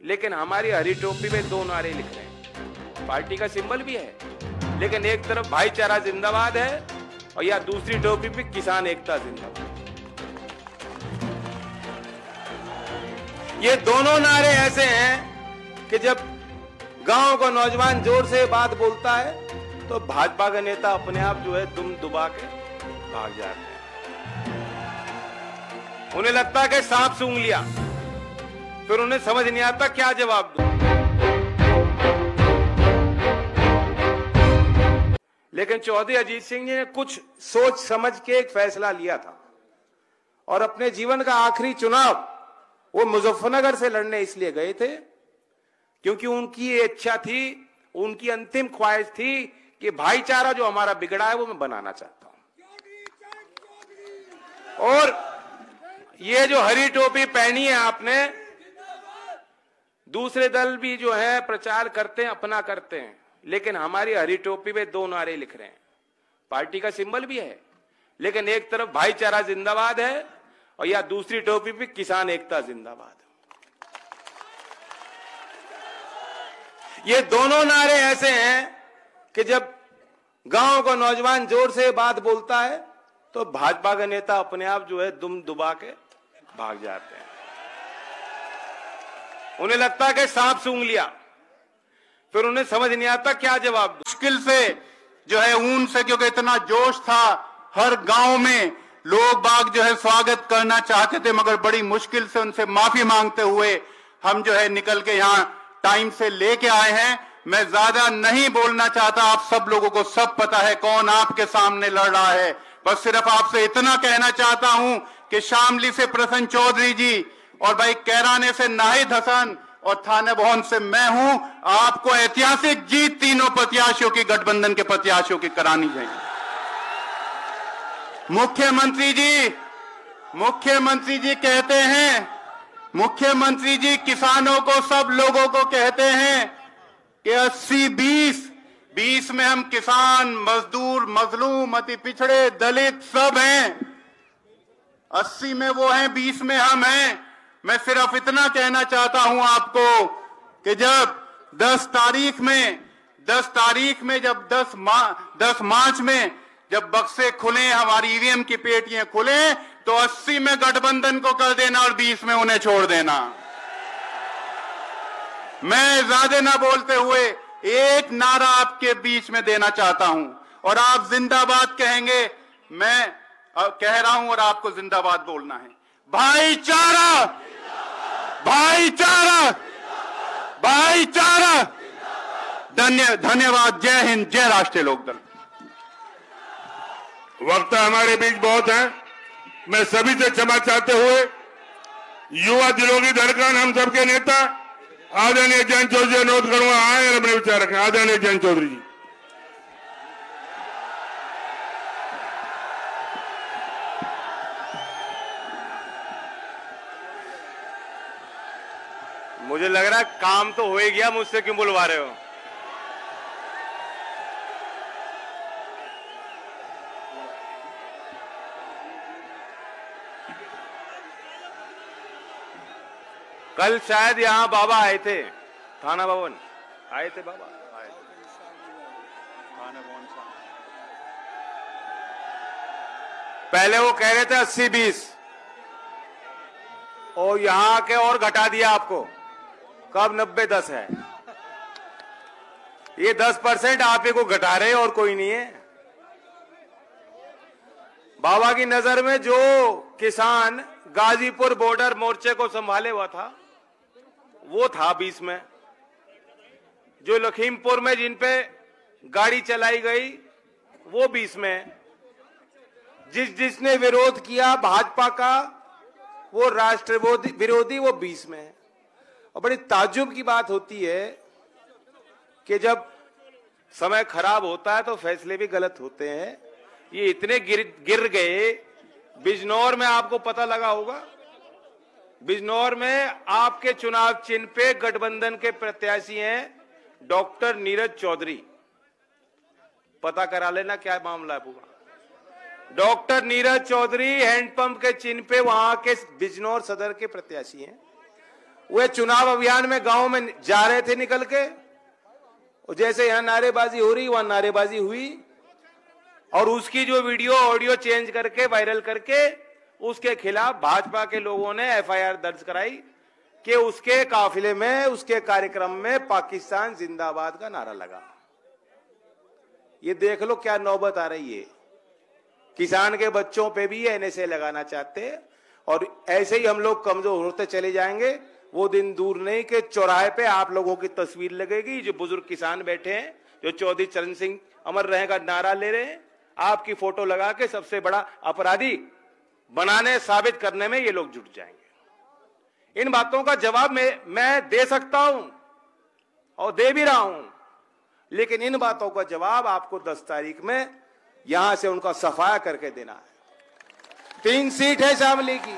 लेकिन हमारी हरी टोपी पे 2 नारे लिख रहे हैं। पार्टी का सिंबल भी है, लेकिन एक तरफ भाईचारा जिंदाबाद है और या दूसरी टोपी पे किसान एकता जिंदाबाद। ये दोनों नारे ऐसे हैं कि जब गांव का नौजवान जोर से बात बोलता है तो भाजपा का नेता अपने आप जो है दुम दुबा के भाग जाते हैं। उन्हें लगता है कि सांप सूंघ लिया, फिर उन्हें समझ नहीं आता क्या जवाब दूं। लेकिन चौधरी अजीत सिंह जी ने कुछ सोच समझ के एक फैसला लिया था और अपने जीवन का आखिरी चुनाव वो मुजफ्फरनगर से लड़ने इसलिए गए थे क्योंकि उनकी ये इच्छा थी, उनकी अंतिम ख्वाहिश थी कि भाईचारा जो हमारा बिगड़ा है वो मैं बनाना चाहता हूं। और ये जो हरी टोपी पहनी है आपने, दूसरे दल भी जो है प्रचार करते हैं, अपना करते हैं, लेकिन हमारी हरी टोपी पे 2 नारे लिख रहे हैं। पार्टी का सिंबल भी है, लेकिन एक तरफ भाईचारा जिंदाबाद है और या दूसरी टोपी पे किसान एकता जिंदाबाद। ये दोनों नारे ऐसे हैं कि जब गांव का नौजवान जोर से बात बोलता है तो भाजपा का नेता अपने आप जो है दुम दुबा के भाग जाते हैं। उन्हें लगता है कि सांप सूंघ लिया, फिर उन्हें समझ नहीं आता क्या जवाब दूं। मुश्किल से जो है ऊन से, क्योंकि इतना जोश था, हर गांव में लोग बाग जो है स्वागत करना चाहते थे, मगर बड़ी मुश्किल से उनसे माफी मांगते हुए हम जो है निकल के यहाँ टाइम से लेके आए हैं। मैं ज्यादा नहीं बोलना चाहता, आप सब लोगों को सब पता है कौन आपके सामने लड़ रहा है। बस सिर्फ आपसे इतना कहना चाहता हूं कि शामली से प्रसन्न चौधरी जी और भाई कैराने से नाहिद हसन और थाने भवन से मैं हूं। आपको ऐतिहासिक जीत तीनों प्रत्याशियों की, गठबंधन के प्रत्याशियों की करानी चाहिए। मुख्यमंत्री जी कहते हैं, मुख्यमंत्री जी किसानों को, सब लोगों को कहते हैं कि 80-20 में हम किसान, मजदूर, मजलूम, अति पिछड़े, दलित सब हैं। 80 में वो हैं, 20 में हम हैं। मैं सिर्फ इतना कहना चाहता हूं आपको कि जब 10 तारीख में जब 10 मार्च में जब बक्से खुले, हमारी ईवीएम की पेटियां खुले, तो 80 में गठबंधन को कर देना और 20 में उन्हें छोड़ देना। मैं ज्यादा ना बोलते हुए एक नारा आपके बीच में देना चाहता हूं और आप जिंदाबाद कहेंगे। मैं कह रहा हूं और आपको जिंदाबाद बोलना है। भाईचारा, भाईचारा, भाईचारा। धन्यवाद। जय हिंद, जय राष्ट्रीय लोकदल। वक्त हमारे बीच बहुत है। मैं सभी से क्षमा चाहते हुए युवा दिलों की धड़कन, हम सबके नेता आदरणीय जयंत चौधरी अनुरोध करूंगा, आए और अपने विचार रखें। आदरणीय जयंत चौधरी जी। मुझे लग रहा है काम तो हो ही गया, मुझसे क्यों बुलवा रहे हो? कल शायद यहां बाबा आए थे, थाना भवन आए थे बाबा, आए थे थाना भवन। पहले वो कह रहे थे 80-20 और यहां के और घटा दिया आपको। कब 90-10 है? ये 10% आप ही को घटा रहे और कोई नहीं है। बाबा की नजर में जो किसान गाजीपुर बॉर्डर मोर्चे को संभाले हुआ था वो था 20 में। जो लखीमपुर में जिन पे गाड़ी चलाई गई वो 20 में। जिसने विरोध किया भाजपा का वो राष्ट्र विरोधी वो 20 में। और बड़ी ताज्जुब की बात होती है कि जब समय खराब होता है तो फैसले भी गलत होते हैं। ये इतने गिर गए। बिजनौर में आपको पता लगा होगा, बिजनौर में आपके चुनाव चिन्ह पे गठबंधन के प्रत्याशी हैं डॉक्टर नीरज चौधरी। पता करा लेना क्या मामला है पूरा। डॉक्टर नीरज चौधरी हैंडपंप के चिन्ह पे वहां के बिजनौर सदर के प्रत्याशी हैं वे चुनाव अभियान में गांव में जा रहे थे निकल के, और जैसे यहां नारेबाजी हो रही वहां नारेबाजी हुई, और उसकी जो वीडियो ऑडियो चेंज करके वायरल करके उसके खिलाफ भाजपा के लोगों ने एफआईआर दर्ज कराई कि उसके काफिले में, उसके कार्यक्रम में पाकिस्तान जिंदाबाद का नारा लगा। ये देख लो क्या नौबत आ रही है। किसान के बच्चों पे भी एनएसए लगाना चाहते हैं, और ऐसे ही हम लोग कमजोर होते चले जाएंगे। वो दिन दूर नहीं कि चौराहे पे आप लोगों की तस्वीर लगेगी, जो बुजुर्ग किसान बैठे हैं, जो चौधरी चरण सिंह अमर रहेगा नारा ले रहे हैं, आपकी फोटो लगा के सबसे बड़ा अपराधी बनाने, साबित करने में ये लोग जुट जाएंगे। इन बातों का जवाब मैं दे सकता हूं और दे भी रहा हूं, लेकिन इन बातों का जवाब आपको 10 तारीख में यहां से उनका सफाया करके देना है। 3 सीट है शामली की।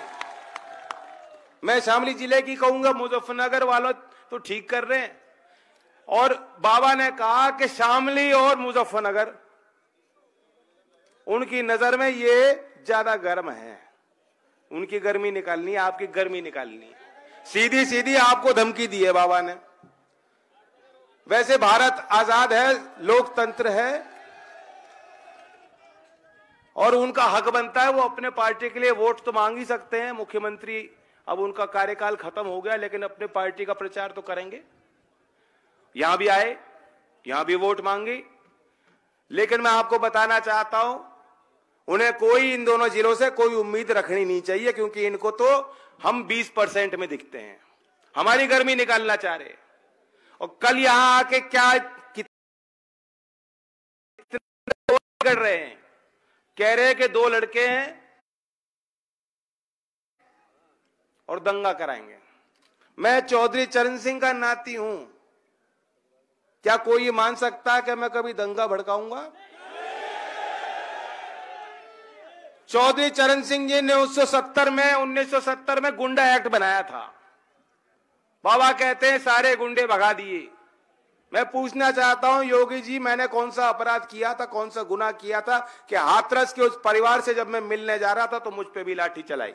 मैं शामली जिले की कहूंगा, मुजफ्फरनगर वालों तो ठीक कर रहे हैं, और बाबा ने कहा कि शामली और मुजफ्फरनगर उनकी नजर में ये ज्यादा गर्म है, उनकी गर्मी निकालनी है, आपकी गर्मी निकालनी है। सीधी सीधी आपको धमकी दी है बाबा ने। वैसे भारत आजाद है, लोकतंत्र है, और उनका हक बनता है वो अपने पार्टी के लिए वोट तो मांग ही सकते हैं। मुख्यमंत्री अब उनका कार्यकाल खत्म हो गया, लेकिन अपने पार्टी का प्रचार तो करेंगे। यहां भी आए, यहां भी वोट मांगी, लेकिन मैं आपको बताना चाहता हूं, उन्हें कोई इन दोनों जिलों से कोई उम्मीद रखनी नहीं चाहिए, क्योंकि इनको तो हम 20% में दिखते हैं, हमारी गर्मी निकालना चाह रहे। और कल यहां आके क्या कर रहे हैं, कह रहे हैं कि 2 लड़के हैं और दंगा कराएंगे। मैं चौधरी चरण सिंह का नाती हूं, क्या कोई ये मान सकता है कि मैं कभी दंगा भड़काऊंगा? चौधरी चरण सिंह जी ने 1970 में गुंडा एक्ट बनाया था। बाबा कहते हैं सारे गुंडे भगा दिए। मैं पूछना चाहता हूं योगी जी, मैंने कौन सा अपराध किया था, कौन सा गुनाह किया था कि हाथरस के उस परिवार से जब मैं मिलने जा रहा था तो मुझ पे भी लाठी चलाई?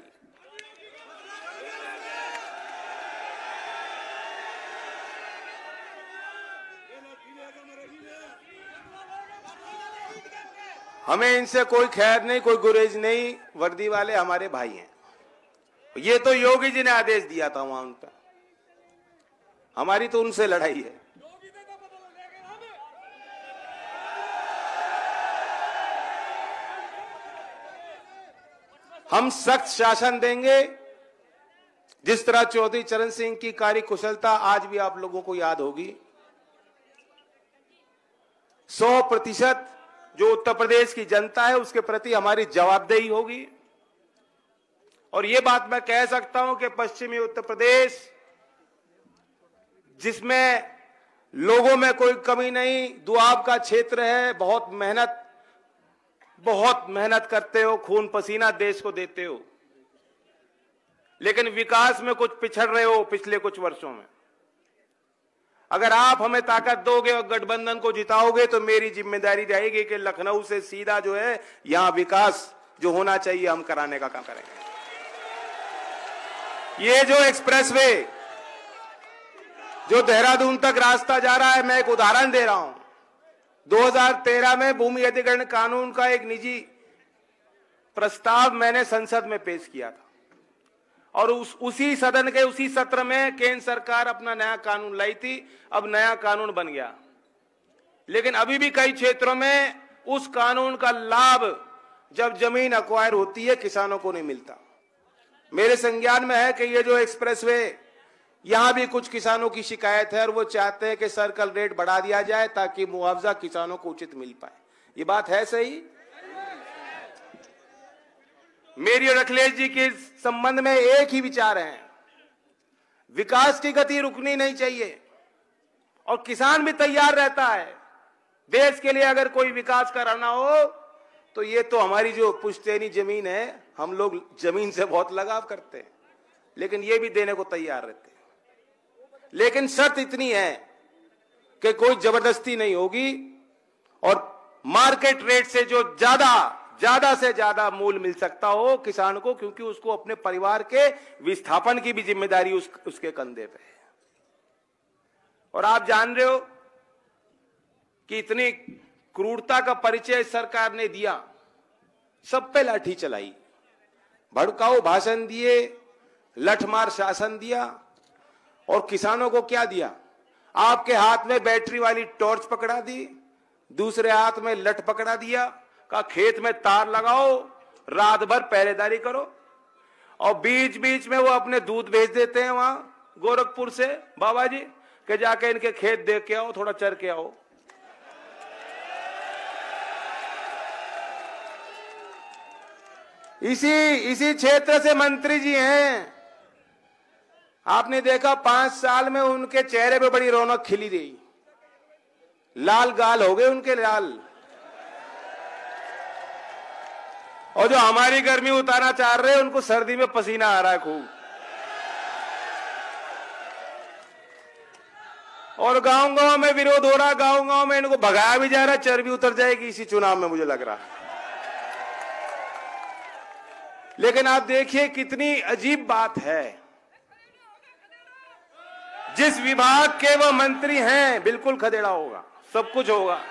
हमें इनसे कोई खैर नहीं, कोई गुरेज नहीं, वर्दी वाले हमारे भाई हैं। ये तो योगी जी ने आदेश दिया था वहां उन पर, हमारी तो उनसे लड़ाई है। हम सख्त शासन देंगे, जिस तरह चौधरी चरण सिंह की कार्यकुशलता आज भी आप लोगों को याद होगी। 100% जो उत्तर प्रदेश की जनता है उसके प्रति हमारी जवाबदेही होगी। और ये बात मैं कह सकता हूं कि पश्चिमी उत्तर प्रदेश, जिसमें लोगों में कोई कमी नहीं, दुआब का क्षेत्र है, बहुत मेहनत करते हो, खून पसीना देश को देते हो, लेकिन विकास में कुछ पिछड़ रहे हो पिछले कुछ वर्षों में। अगर आप हमें ताकत दोगे और गठबंधन को जिताओगे तो मेरी जिम्मेदारी रहेगी कि लखनऊ से सीधा जो है यहां विकास जो होना चाहिए हम कराने का काम करेंगे। ये जो एक्सप्रेसवे जो देहरादून तक रास्ता जा रहा है, मैं एक उदाहरण दे रहा हूं। 2013 में भूमि अधिग्रहण कानून का एक निजी प्रस्ताव मैंने संसद में पेश किया था, और उसी सदन के उसी सत्र में केंद्र सरकार अपना नया कानून लाई थी। अब नया कानून बन गया, लेकिन अभी भी कई क्षेत्रों में उस कानून का लाभ जब जमीन अक्वायर होती है किसानों को नहीं मिलता। मेरे संज्ञान में है कि ये जो एक्सप्रेसवे, यहां भी कुछ किसानों की शिकायत है और वो चाहते हैं कि सर्कल रेट बढ़ा दिया जाए ताकि मुआवजा किसानों को उचित मिल पाए। ये बात है सही? मेरी और अखिलेश जी के संबंध में एक ही विचार है, विकास की गति रुकनी नहीं चाहिए, और किसान भी तैयार रहता है। देश के लिए अगर कोई विकास कराना हो तो ये तो हमारी जो पुश्तैनी जमीन है, हम लोग जमीन से बहुत लगाव करते हैं, लेकिन ये भी देने को तैयार रहते हैं। लेकिन शर्त इतनी है कि कोई जबरदस्ती नहीं होगी, और मार्केट रेट से जो ज्यादा से ज्यादा मूल्य मिल सकता हो किसान को, क्योंकि उसको अपने परिवार के विस्थापन की भी जिम्मेदारी उसके कंधे पे है। और आप जान रहे हो कि इतनी क्रूरता का परिचय सरकार ने दिया, सब पे लाठी चलाई, भड़काऊ भाषण दिए, लठमार शासन दिया, और किसानों को क्या दिया? आपके हाथ में बैटरी वाली टॉर्च पकड़ा दी, दूसरे हाथ में लठ पकड़ा दिया, कहा खेत में तार लगाओ, रात भर पहरेदारी करो, और बीच बीच में वो अपने दूध भेज देते हैं वहां गोरखपुर से बाबा जी के जाके इनके खेत देख के आओ, थोड़ा चर के आओ। इसी क्षेत्र से मंत्री जी हैं। आपने देखा 5 साल में उनके चेहरे पे बड़ी रौनक खिली रही, लाल गाल हो गए उनके लाल। और जो हमारी गर्मी उतारना चाह रहे हैं उनको सर्दी में पसीना आ रहा है खूब। और गांव गांव में विरोध हो रहा, गांव गांव में इनको भगाया भी जा रहा, चर्बी उतर जाएगी इसी चुनाव में मुझे लग रहा है। लेकिन आप देखिए कितनी अजीब बात है, जिस विभाग के वो मंत्री हैं बिल्कुल खदेड़ा होगा, सब कुछ होगा।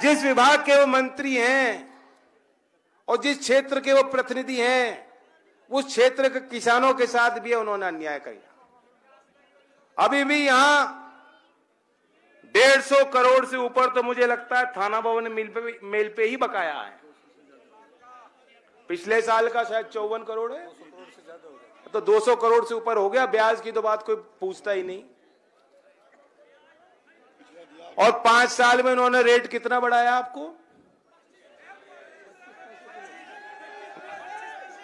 जिस विभाग के वो मंत्री हैं और जिस क्षेत्र के वो प्रतिनिधि हैं, उस क्षेत्र के किसानों के साथ भी उन्होंने अन्याय किया। अभी भी यहां 150 करोड़ से ऊपर तो मुझे लगता है थाना भवन मेल पे ही बकाया है। पिछले साल का शायद 54 करोड़ है, तो 200 करोड़ से ऊपर हो गया। ब्याज की तो बात कोई पूछता ही नहीं। और 5 साल में उन्होंने रेट कितना बढ़ाया आपको?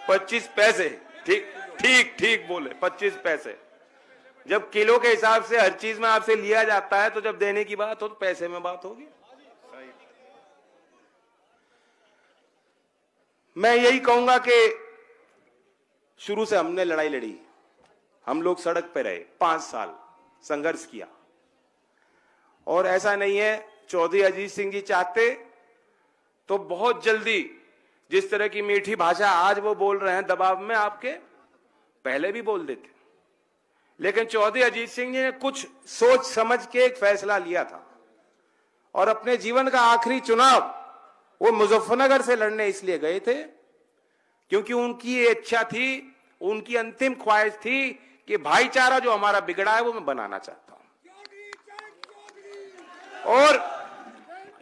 25 पैसे। ठीक बोले, 25 पैसे। जब किलो के हिसाब से हर चीज में आपसे लिया जाता है, तो जब देने की बात हो तो पैसे में बात होगी। मैं यही कहूंगा कि शुरू से हमने लड़ाई लड़ी, हम लोग सड़क पे रहे, 5 साल संघर्ष किया। और ऐसा नहीं है, चौधरी अजीत सिंह जी चाहते तो बहुत जल्दी जिस तरह की मीठी भाषा आज वो बोल रहे हैं दबाव में, आपके पहले भी बोल देते। लेकिन चौधरी अजीत सिंह जी ने कुछ सोच समझ के एक फैसला लिया था, और अपने जीवन का आखिरी चुनाव वो मुजफ्फरनगर से लड़ने इसलिए गए थे क्योंकि उनकी ये इच्छा थी, उनकी अंतिम ख्वाहिश थी कि भाईचारा जो हमारा बिगड़ा है वो मैं बनाना चाहता हूं। और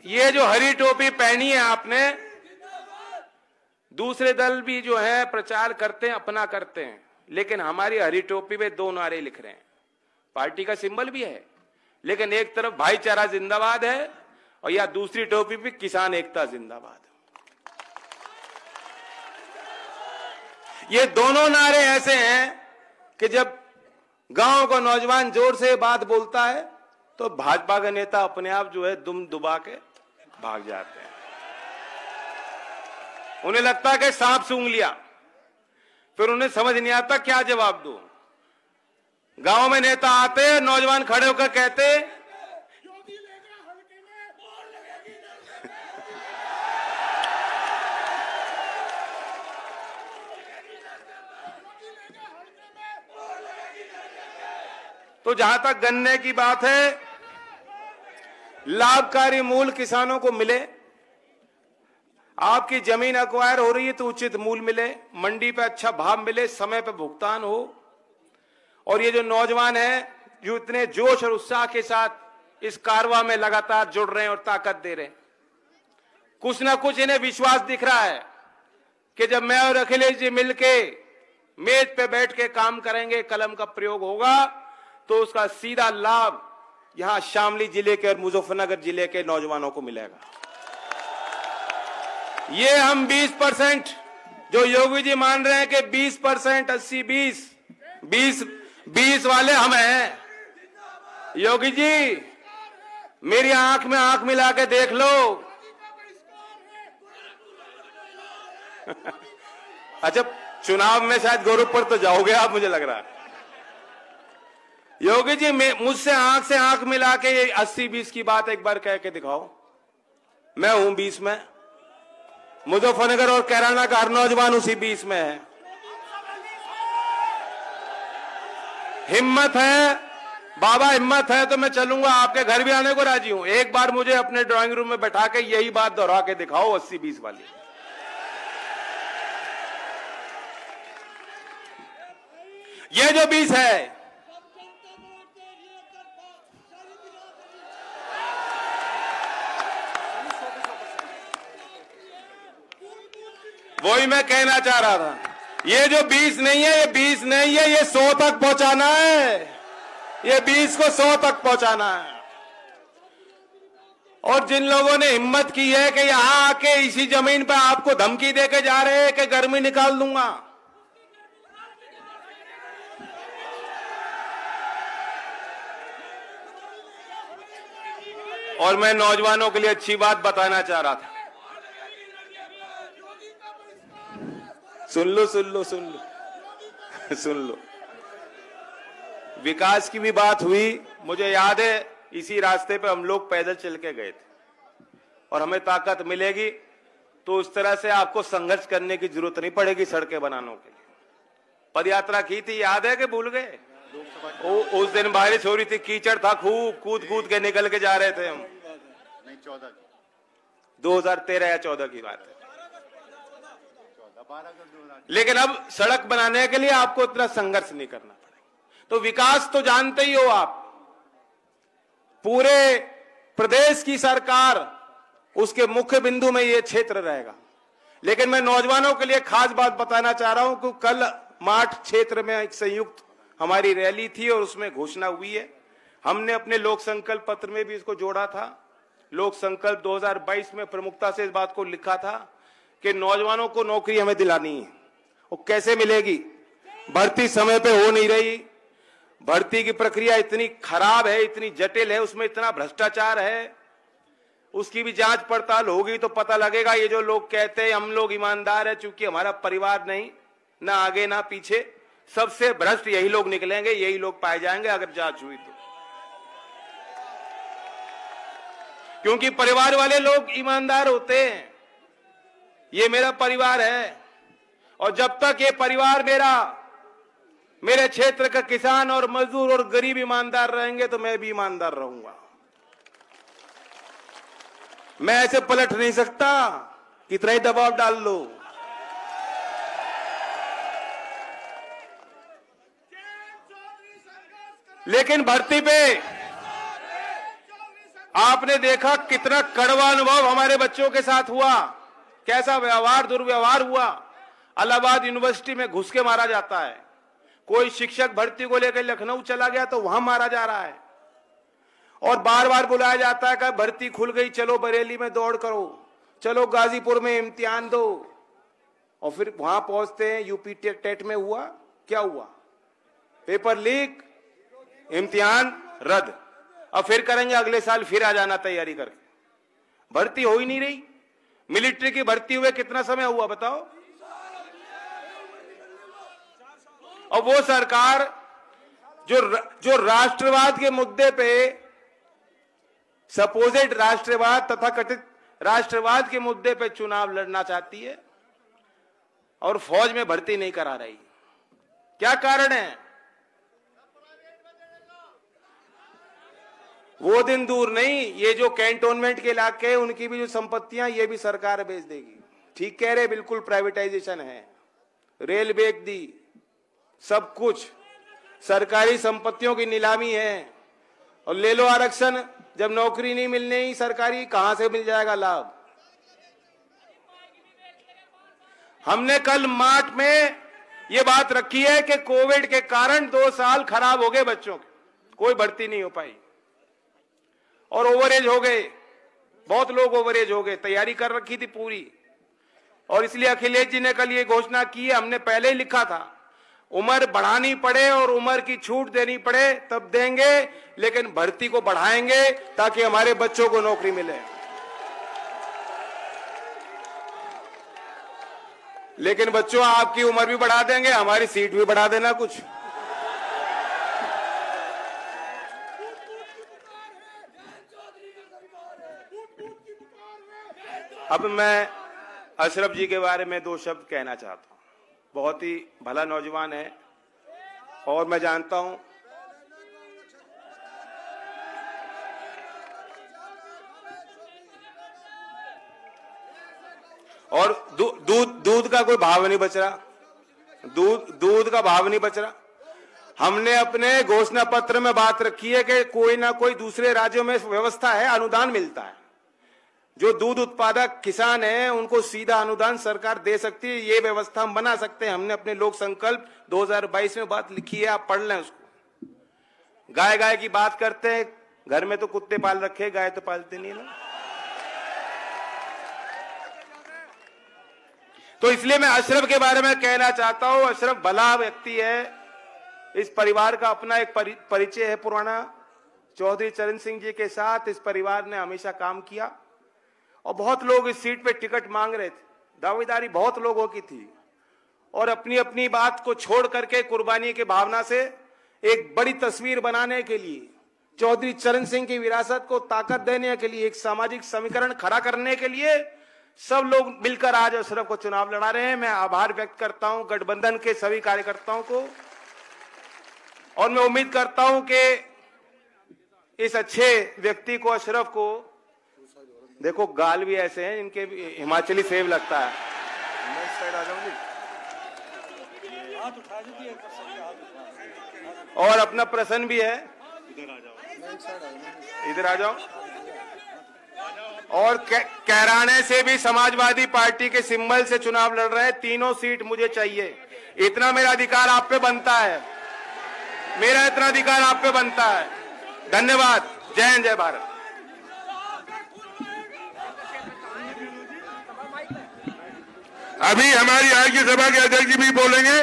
ये जो हरी टोपी पहनी है आपने, दूसरे दल भी जो है प्रचार करते हैं, अपना करते हैं, लेकिन हमारी हरी टोपी पे 2 नारे लिख रहे हैं। पार्टी का सिंबल भी है, लेकिन एक तरफ भाईचारा जिंदाबाद है और या दूसरी टोपी पे किसान एकता जिंदाबाद। ये दोनों नारे ऐसे हैं कि जब गांव का नौजवान जोर से बात बोलता है तो भाजपा का नेता अपने आप जो है दुम दुबा के भाग जाते हैं। उन्हें लगता है कि सांप सूंघ लिया, फिर उन्हें समझ नहीं आता क्या जवाब दो। गांव में नेता आते, नौजवान खड़े होकर कहते तो जहां तक गन्ने की बात है, लाभकारी मूल्य किसानों को मिले। आपकी जमीन अक्वायर हो रही है तो उचित मूल्य मिले, मंडी पे अच्छा भाव मिले, समय पे भुगतान हो। और ये जो नौजवान हैं जो इतने जोश और उत्साह के साथ इस कारवां में लगातार जुड़ रहे हैं और ताकत दे रहे हैं, कुछ ना कुछ इन्हें विश्वास दिख रहा है कि जब मैं और अखिलेश जी मिलके मेज पे बैठ के काम करेंगे, कलम का प्रयोग होगा, तो उसका सीधा लाभ यहां शामली जिले के और मुजफ्फरनगर जिले के नौजवानों को मिलेगा। ये हम 20% जो योगी जी मान रहे हैं कि 20%, 80-20, 20 वाले हम हैं। योगी जी मेरी आंख में आंख मिला के देख लो। अच्छा, चुनाव में शायद गोरखपुर तो जाओगे आप, मुझे लग रहा है। योगी जी मुझसे आंख से आंख मिला के 80-20 की बात एक बार कह के दिखाओ। मैं हूं 20 में, मुजफ्फरनगर और कैराना का हर नौजवान उसी 20 में है। हिम्मत है बाबा, हिम्मत है तो मैं चलूंगा, आपके घर भी आने को राजी हूं। एक बार मुझे अपने ड्राइंग रूम में बैठा के यही बात दोहरा के दिखाओ 80-20 वाली। ये जो 20 है, वही मैं कहना चाह रहा था। ये जो 20 नहीं है, ये 20 नहीं है, ये 100 तक पहुंचाना है। ये 20 को 100 तक पहुंचाना है। और जिन लोगों ने हिम्मत की है कि यहां आके इसी जमीन पर आपको धमकी देके जा रहे हैं कि गर्मी निकाल दूंगा, और मैं नौजवानों के लिए अच्छी बात बताना चाह रहा था। सुन लो सुन लो सुन लो सुन लो। विकास की भी बात हुई। मुझे याद है इसी रास्ते पे हम लोग पैदल चल के गए थे, और हमें ताकत मिलेगी तो उस तरह से आपको संघर्ष करने की जरूरत नहीं पड़ेगी सड़कें बनाने के लिए। पदयात्रा की थी, याद है कि भूल गए? उस दिन बारिश हो रही थी, कीचड़ था, खूब कूद कूद के निकल के जा रहे थे हम। 2013 या 14 की बात है। लेकिन अब सड़क बनाने के लिए आपको इतना संघर्ष नहीं करना पड़ेगा। तो विकास तो जानते ही हो आप, पूरे प्रदेश की सरकार उसके मुख्य बिंदु में ये क्षेत्र रहेगा। लेकिन मैं नौजवानों के लिए खास बात बताना चाह रहा हूं कि कल माठ क्षेत्र में एक संयुक्त हमारी रैली थी और उसमें घोषणा हुई है। हमने अपने लोक संकल्प पत्र में भी इसको जोड़ा था। लोक संकल्प 2022 में प्रमुखता से इस बात को लिखा था कि नौजवानों को नौकरी हमें दिलानी है। वो कैसे मिलेगी? भर्ती समय पे हो नहीं रही, भर्ती की प्रक्रिया इतनी खराब है, इतनी जटिल है, उसमें इतना भ्रष्टाचार है। उसकी भी जांच पड़ताल होगी तो पता लगेगा। ये जो लोग कहते हैं हम लोग ईमानदार है, चूंकि हमारा परिवार नहीं, ना आगे ना पीछे, सबसे भ्रष्ट यही लोग निकलेंगे, यही लोग पाए जाएंगे अगर जांच हुई तो। क्योंकि परिवार वाले लोग ईमानदार होते हैं। ये मेरा परिवार है, और जब तक ये परिवार मेरे क्षेत्र का किसान और मजदूर और गरीब ईमानदार रहेंगे तो मैं भी ईमानदार रहूंगा। मैं ऐसे पलट नहीं सकता, कितना ही दबाव डाल लो। लेकिन भर्ती पे आपने देखा कितना कड़वा अनुभव हमारे बच्चों के साथ हुआ, कैसा व्यवहार, दुर्व्यवहार हुआ। इलाहाबाद यूनिवर्सिटी में घुस के मारा जाता है। कोई शिक्षक भर्ती को लेकर लखनऊ चला गया तो वहां मारा जा रहा है, और बार बार बुलाया जाता है कि भर्ती खुल गई, चलो बरेली में दौड़ करो, चलो गाजीपुर में इम्तिहान दो। और फिर वहां पहुंचते हैं, यूपी टेट में हुआ क्या हुआ? पेपर लीक, इम्तिहान रद्द। अब फिर करेंगे अगले साल, फिर आ जाना तैयारी करके। भर्ती हो ही नहीं रही। मिलिट्री की भर्ती हुए कितना समय हुआ बताओ? और वो सरकार जो राष्ट्रवाद के मुद्दे पे, सपोजिड राष्ट्रवाद तथा कथित राष्ट्रवाद के मुद्दे पे चुनाव लड़ना चाहती है और फौज में भर्ती नहीं करा रही। क्या कारण है? वो दिन दूर नहीं, ये जो कैंटोनमेंट के इलाके हैं उनकी भी जो संपत्तियां, ये भी सरकार बेच देगी। ठीक कह रहे, बिल्कुल प्राइवेटाइजेशन है। रेल बेच दी, सब कुछ सरकारी संपत्तियों की नीलामी है। और ले लो आरक्षण, जब नौकरी नहीं मिलने ही सरकारी, कहां से मिल जाएगा लाभ? हमने कल मार्च में ये बात रखी है कि कोविड के कारण 2 साल खराब हो गए बच्चों के, कोई भर्ती नहीं हो पाई और ओवरेज हो गए, बहुत लोग ओवरेज हो गए। तैयारी कर रखी थी पूरी, और इसलिए अखिलेश जी ने कल ये घोषणा की है। हमने पहले ही लिखा था, उम्र बढ़ानी पड़े और उम्र की छूट देनी पड़े तब देंगे, लेकिन भर्ती को बढ़ाएंगे ताकि हमारे बच्चों को नौकरी मिले। लेकिन बच्चों, आपकी उम्र भी बढ़ा देंगे, हमारी सीट भी बढ़ा देना कुछ। अब मैं अशरफ जी के बारे में 2 शब्द कहना चाहता हूं। बहुत ही भला नौजवान है और मैं जानता हूं और दूध का कोई भाव नहीं बच रहा, दूध का भाव नहीं बच रहा। हमने अपने घोषणा पत्र में बात रखी है कि कोई ना कोई दूसरे राज्यों में व्यवस्था है, अनुदान मिलता है। जो दूध उत्पादक किसान हैं उनको सीधा अनुदान सरकार दे सकती है, ये व्यवस्था हम बना सकते हैं। हमने अपने लोक संकल्प 2022 में बात लिखी है, आप पढ़ लें उसको। गाय की बात करते हैं, घर में तो कुत्ते पाल रखे, गाय तो पालते नहीं ना। तो इसलिए मैं अशरफ के बारे में कहना चाहता हूं, अशरफ भला व्यक्ति है। इस परिवार का अपना एक परिचय है पुराना। चौधरी चरण सिंह जी के साथ इस परिवार ने हमेशा काम किया और बहुत लोग इस सीट पे टिकट मांग रहे थे, दावेदारी बहुत लोगों की थी और अपनी अपनी बात को छोड़ करके कुर्बानी की भावना से एक बड़ी तस्वीर बनाने के लिए, चौधरी चरण सिंह की विरासत को ताकत देने के लिए, एक सामाजिक समीकरण खड़ा करने के लिए सब लोग मिलकर आज अशरफ को चुनाव लड़ा रहे हैं। मैं आभार व्यक्त करता हूं गठबंधन के सभी कार्यकर्ताओं को और मैं उम्मीद करता हूं कि इस अच्छे व्यक्ति को, अशरफ को, देखो गाल भी ऐसे हैं इनके, हिमाचली सेव लगता है। और अपना प्रसन्न भी है, इधर आ जाओ। और कैराने से भी समाजवादी पार्टी के सिंबल से चुनाव लड़ रहे हैं। 3 सीट मुझे चाहिए, इतना मेरा अधिकार आप पे बनता है, मेरा इतना अधिकार आप पे बनता है। धन्यवाद। जय हिंद, जय भारत। अभी हमारी आज की सभा के अध्यक्ष जी भी बोलेंगे।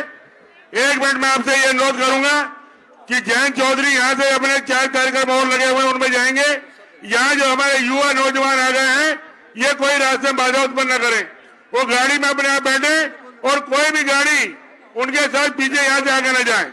1 मिनट में आपसे ये नोट करूंगा कि जयंत चौधरी यहां से अपने 4 कार्यक्रम और लगे हुए उनमें जाएंगे। यहाँ जो हमारे युवा नौजवान आ गए हैं, ये कोई रास्ते में बाधा उत्पन्न न करें, वो गाड़ी में अपने आप बैठे और कोई भी गाड़ी उनके साथ पीछे यहाँ से आगे न जाए।